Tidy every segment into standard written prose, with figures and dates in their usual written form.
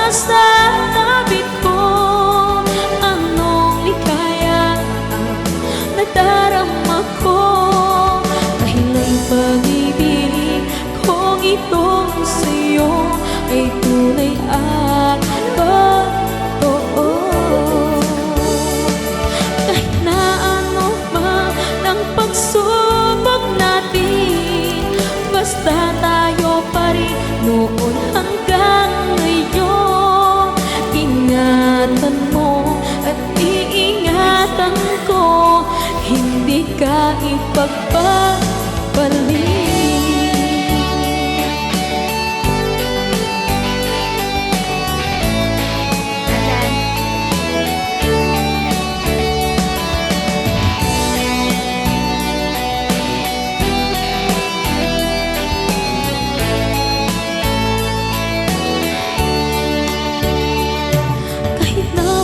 sa tabit ko. Anong likaya ang nadarama ko, dahil ay pag-ibig kong itong sa'yo ay tunay at totoo. Kahit na ano pa ng pagsubok natin, basta tayo pa rin noon hanggang ngayon. Ingatan mo at iingatan ko, hindi ka ipagpapalik.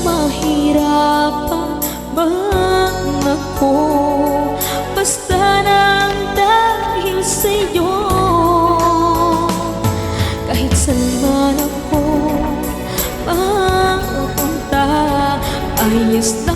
Mahirapan man ako, basta nang dahil sa'yo. Kahit saan man ako mapunta, ayos na